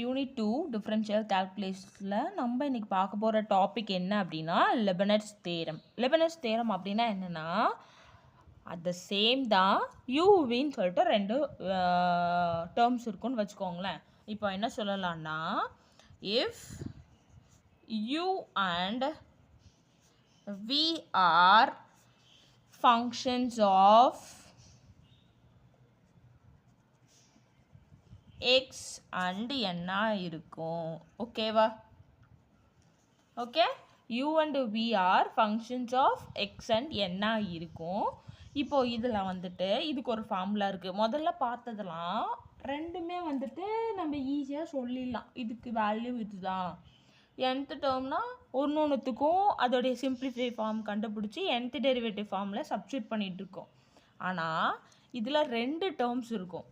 Unit 2 differential கால்குலேஷனில் நம்ம இன்றைக்கி பார்க்க போகிற டாபிக் என்ன அப்படின்னா லெபனட்ஸ் தேரம். லெபனட்ஸ் தேரம் அப்படின்னா என்னென்னா அட் த சேம் தான் யூவின்னு சொல்லிட்டு ரெண்டு டேர்ம்ஸ் இருக்குன்னு வச்சுக்கோங்களேன். இப்போ என்ன சொல்லலாம்னா if u and v are functions of x and n இருக்கும். ஓகேவா? Okay, u and v are functions of x and n இருக்கும். இப்போ இதில் வந்துட்டு இதுக்கு ஒரு ஃபார்முலா இருக்குது. முதல்ல பார்த்ததெல்லாம் ரெண்டுமே வந்துட்டு நம்ம ஈஸியாக சொல்லிடலாம். இதுக்கு வேல்யூ இதுதான். nth டேர்ம்னா ஒன்றுத்துக்கும் அதோடைய சிம்பிளிஃபை ஃபார்ம் கண்டுபிடிச்சி nth டெரிவேட்டிவ் ஃபார்மில் சப்ஸ்டியூட் பண்ணிகிட்டு இருக்கோம். ஆனால் இதில் ரெண்டு டேர்ம்ஸ் இருக்கும்.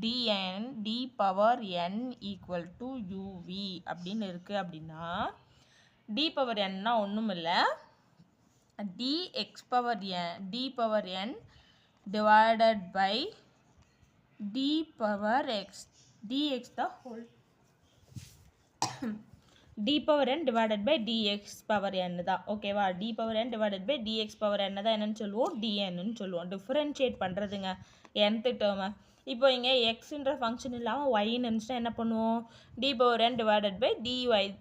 dn d power n equal to uv அப்படின்னு இருக்குது. அப்படின்னா d பவர் nனா ஒன்றும் இல்லை, dx power n d power n divided by d power x dx the whole d power n divided by dx power n தான். ஓகேவா? d power n divided by dx power n தான் என்னன்னு சொல்லுவோம், dnன்னு சொல்லுவோம். Differentiate பண்ணுறதுங்க nth டேர்மை. இப்போ இங்கே எக்ஸுன்ற ஃபங்க்ஷன் இல்லாமல் ஒய்ன்னு இருந்துச்சுன்னா என்ன பண்ணுவோம், d power n divided by dy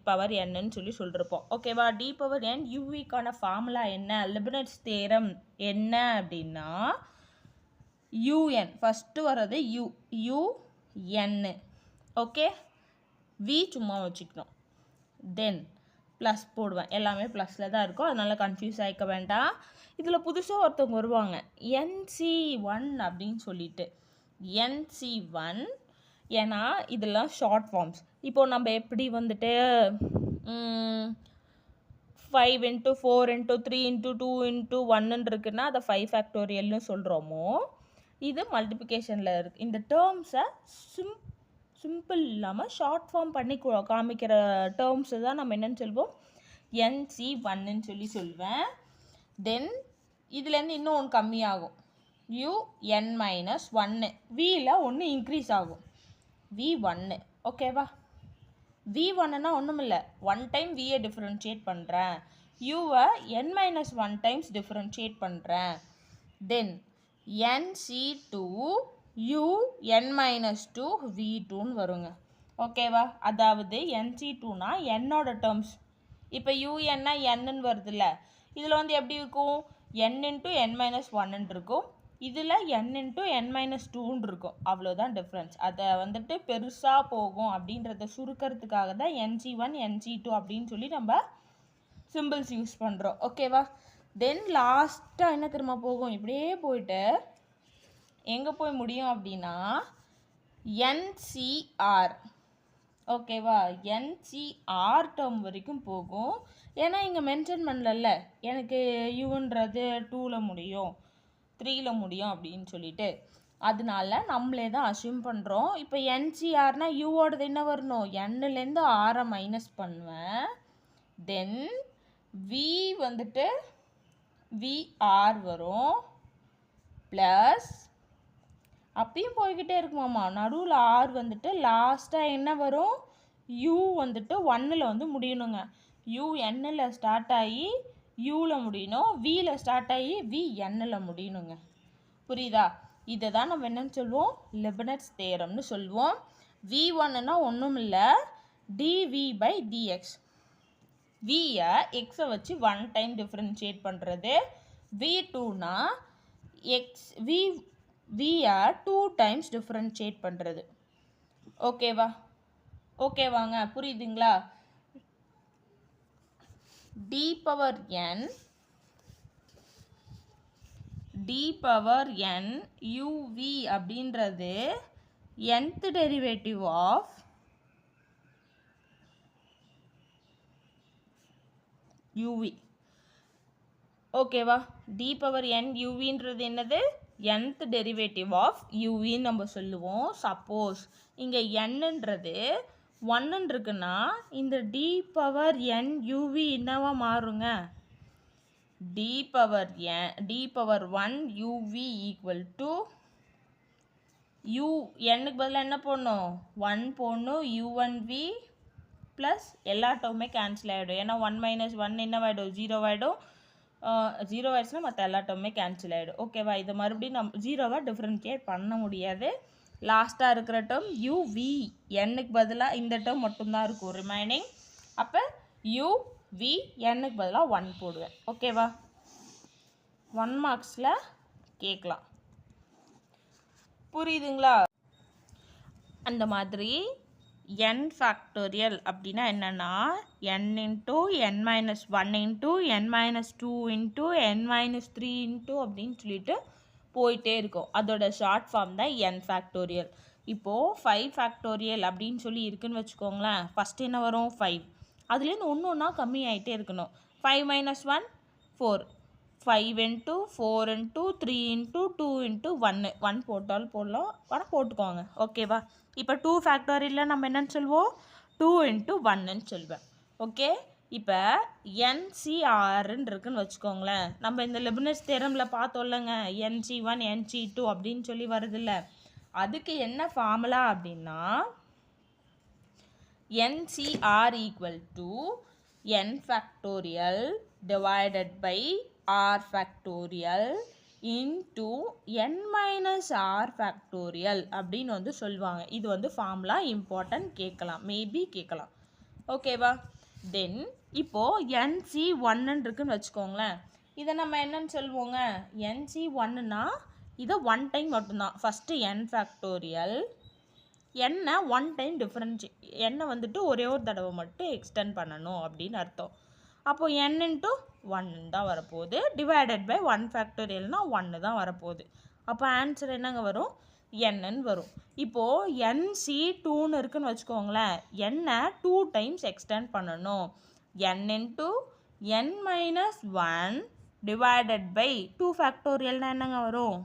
power nன்னு சொல்லியிருப்போம். ஓகேவா? d பவர் n யூவிக்கான ஃபார்முலா என்ன, லெபினிட்ஸ் தேரம் என்ன அப்படின்னா un ஃபஸ்ட்டு வர்றது un. ஓகே, v சும்மா வச்சுக்கணும். தென் ப்ளஸ் போடுவேன். எல்லாமே ப்ளஸில் தான் இருக்கும், அதனால் கன்ஃபியூஸ் ஆகிக்க வேண்டாம். இதில் புதுசாக ஒருத்தவங்க வருவாங்க NC1 அப்படின்னு சொல்லிட்டு. NC1 ஏன்னா இதெல்லாம் ஷார்ட் ஃபார்ம்ஸ். இப்போது நம்ம எப்படி வந்துட்டு 5 × 4 × 3 × 2 × 1 இருக்குன்னா அதை 5 ஃபேக்டோரியல்னு சொல்கிறோமோ, இது மல்டிப்ளிகேஷனில் இருக்குது. இந்த டேர்ம்ஸை சிம்பிள் இல்லாமல் ஷார்ட் ஃபார்ம் பண்ணி காமிக்கிற டேர்ம்ஸை தான் நம்ம என்னென்னு சொல்வோம், NC1ன்னு சொல்வேன். தென் இதுலேருந்து இன்னும் ஒன்று கம்மியாகும், UN-1. வியில் ஒன்று இன்க்ரீஸ் ஆகும், V1. ஓகேவா? V1ன்னா ஒன்றும் இல்லை, 1 டைம் வியை டிஃப்ரென்ஷியேட் பண்ணுறேன், யூவை n-1 டைம்ஸ் டிஃப்ரென்ஷியேட் பண்ணுறேன். தென் NC2 UN-2 V2ன்னு வருங்க. ஓகேவா? அதாவது NC2னா என்னோட டேர்ம்ஸ். இப்போ UN என்னன்னு வருதுல்ல, இதில் வந்து எப்படி இருக்கும், n × n-1 இருக்கும், இதில் n × n-2 இருக்கும். அவ்வளோதான் டிஃப்ரென்ஸ். அதை வந்துட்டு பெருசாக போகும் அப்படின்றத சுருக்கிறதுக்காக தான் NC1 NC2 அப்படின்னு சொல்லி நம்ம சிம்பிள்ஸ் யூஸ் பண்ணுறோம். ஓகேவா? தென் லாஸ்ட்டாக என்ன திரும்ப போகும், இப்படியே போயிட்டு எங்கே போய் முடியும் அப்படின்னா NCR. ஓகேவா? NCR டேர்ம் வரைக்கும் போகும். ஏன்னா இங்கே மென்ஷன் பண்ணல எனக்கு யூன்றது 2ல் முடியும் 3ல் முடியும் அப்படின்னு சொல்லிட்டு, அதனால நம்மளே தான் அசியூம் பண்ணுறோம். இப்போ NCRனா யூவோடது என்ன வரணும், nலேருந்து ஆரை மைனஸ் பண்ணுவேன். தென் V வந்துட்டு VR வரும், ப்ளஸ் அப்பயும் போய்கிட்டே இருக்குமாம்மா. நடுவில் ஆர் வந்துட்டு லாஸ்ட்டாக என்ன வரும், யூ வந்துட்டு 1ல் வந்து முடியணுங்க. யூ என்னில் ஸ்டார்ட் ஆகி யூவில் முடியணும், வியில் ஸ்டார்ட் ஆகி வி என்னில் முடியணுங்க. புரியுதா? இதை தான் நம்ம என்னன்னு சொல்லுவோம், லெபினிட்ஸ் தேரம்னு சொல்லுவோம். V1ன்னா ஒன்றும் இல்லை, dv/dx. வியை எக்ஸை வச்சு 1 டைம் டிஃப்ரென்ஷியேட் பண்ணுறது. V2னா வியை 2 டைம்ஸ் டிஃப்ரென்ஷியேட் பண்ணுறது. ஓகேவா? ஓகேவாங்க? புரியுதுங்களா? d பவர் n uv அப்படின்றது nth டெரிவேட்டிவ் ஆஃப் uv. ஓகேவா? d பவர் n uvன்றது என்னது, nth டெரிவேட்டிவ் ஆஃப் uன்னு நம்ம சொல்லுவோம். சப்போஸ் இங்கே என்னன்றது 1 இருக்குன்னா இந்த d பவர் n uv என்னவா மாறுங்க, d power 1 uv equal to u என்னுக்கு பதிலாக என்ன போடணும் 1 போடணும் u1v ப்ளஸ் எல்லா டேர்மே கேன்சல் ஆகிடும் ஏன்னா 1 மைனஸ் 1 என்னவாயிடும் 0 ஆகிடும் 0 ஆயிடுச்சுன்னா மற்ற எல்லா டேர்மே கேன்சல் ஆகிடும் ஓகேவா இது மறுபடியும் நம்ம 0-வா டிஃப்ரென்ஷியேட் பண்ண முடியாது லாஸ்ட்டாக இருக்கிற டேர்ம் uv என்னுக்கு பதிலாக இந்த டேர்ம் மட்டும்தான் இருக்கும் ரிமைனிங் அப்போ uv என்னுக்கு பதிலாக 1 போடுவேன் ஓகேவா 1 மார்க்ஸில் கேட்கலாம் புரியுதுங்களா அந்த மாதிரி n ஃபேக்டோரியல் அப்படின்னா என்னென்னா n into n minus 1 into n minus 2 into n minus 3 into அப்படின்னு சொல்லிட்டு போயிட்டே இருக்கும் அதோட ஷார்ட் ஃபார்ம் தான் n ஃபேக்டோரியல் இப்போது 5 ஃபேக்டோரியல் அப்படின்னு சொல்லி இருக்குன்னு வச்சுக்கோங்களேன் ஃபஸ்ட்டு என்ன வரும் 5 அதுலேருந்து ஒன்று ஒன்றா கம்மி ஆகிட்டே இருக்கணும் 5 minus 1 4 5 into 4 into 3 into 2 into 1 போட்டாலும் போடலாம் ஆனால் போட்டுக்கோங்க ஓகேவா இப்போ 2 ஃபேக்டோரியலில் நம்ம என்னன்னு சொல்லுவோம் 2 இன்ட்டு 1ன்னு சொல்வேன் ஓகே இப்போ NC6ன்னு இருக்குன்னு வச்சுக்கோங்களேன் நம்ம இந்த லெபினிட்ஸ் தியரமில் பார்த்தோம்லங்க NC1 NC2 அப்படின்னு சொல்லி வருதுல்ல அதுக்கு என்ன ஃபார்முலா அப்படின்னா NCR equal to n factorial divided by r factorial into n minus r factorial அப்படின்னு வந்து சொல்லுவாங்க இது வந்து ஃபார்முலா இம்பார்ட்டன்ட் கேட்கலாம் மேபி கேட்கலாம் ஓகேவா தென் இப்போது NC1 இருக்குன்னு வச்சுக்கோங்களேன் இதை நம்ம என்னன்னு சொல்லுவோங்க NC1னா இதை 1 டைம் மட்டும்தான் ஃபஸ்ட்டு n ஃபேக்டோரியல் என்னை 1 டைம் என்னை வந்துட்டு ஒரே ஒரு தடவை மட்டும் எக்ஸ்டெண்ட் பண்ணணும் அப்படின்னு அர்த்தம் அப்போது n இன்ட்டு 1 தான் வரப்போகுது டிவைடட் பை 1 ஃபேக்டோரியல்னால் 1 தான் வரப்போகுது அப்போ ஆன்சர் என்னங்க வரும் என்னன்னு வரும் இப்போது NC2ன்னு இருக்குன்னு வச்சுக்கோங்களேன் என்னை 2 டைம்ஸ் எக்ஸ்டெண்ட் பண்ணணும் n into n minus 1 divided by 2 ஃபேக்டோரியல்னால் என்னங்க வரும்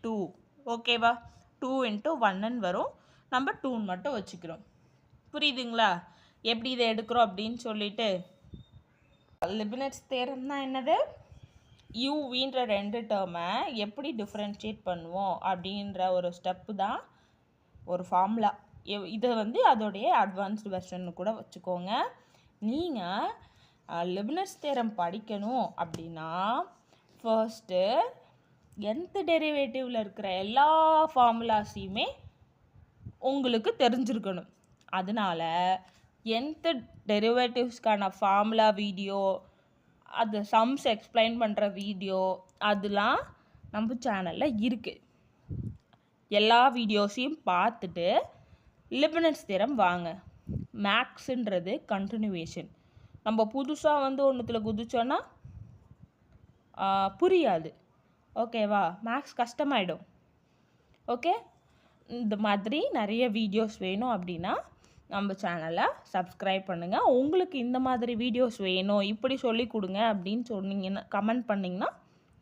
2 ஓகேவா 2 இன்ட்டு 1ன்னு வரும் நம்ம 2ன்னு மட்டும் வச்சுக்கிறோம் புரியுதுங்களா எப்படி இதை எடுக்கிறோம் அப்படின்னு சொல்லிட்டு லெபினிட்ஸ் தியரம்னா என்னது uvன்ற 2 டேர்மை எப்படி டிஃப்ரென்ஷியேட் பண்ணுவோம் அப்படின்ற ஒரு ஸ்டெப்பு தான் ஒரு ஃபார்முலா இதை வந்து அதோடைய அட்வான்ஸ்டு வெர்ஷன் கூட வச்சுக்கோங்க நீங்கள் லெபினிட்ஸ் தியரம் படிக்கணும் அப்படின்னா ஃபர்ஸ்ட்டு nth டெரிவேட்டிவில் இருக்கிற எல்லா ஃபார்முலாஸையுமே உங்களுக்கு தெரிஞ்சிருக்கணும் அதனால nth டெரிவேட்டிவ்ஸ்க்கான ஃபார்முலா வீடியோ அது சம்ஸ் எக்ஸ்பிளைன் பண்ணுற வீடியோ அதெல்லாம் நம்ம சேனலில் இருக்குது எல்லா வீடியோஸையும் பார்த்துட்டு லெபினிட்ஸ் தியரம் வாங்க மேக்ஸுன்றது கண்டினியூவேஷன் நம்ம புதுசாக வந்து ஒன்றுத்தில் குதிச்சோன்னா புரியாது ஓகேவா மேக்ஸ் கஷ்டமாயிடும் ஓகே இந்த மாதிரி நிறைய வீடியோஸ் வேணும் அப்படின்னா நம்ம சேனலை சப்ஸ்கிரைப் பண்ணுங்கள் உங்களுக்கு இந்த மாதிரி வீடியோஸ் வேணும் இப்படி சொல்லி கொடுங்க அப்படின்னு சொன்னீங்கன்னா கமெண்ட் பண்ணிங்கன்னா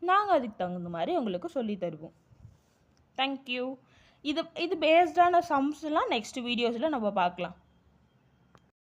நாங்கள் அதுக்கு தகுந்த மாதிரி உங்களுக்கு சொல்லி தருவோம் தேங்க்யூ இது பேஸ்டான சம்ஸ்லாம் நெக்ஸ்ட் வீடியோஸில் நம்ம பார்க்கலாம்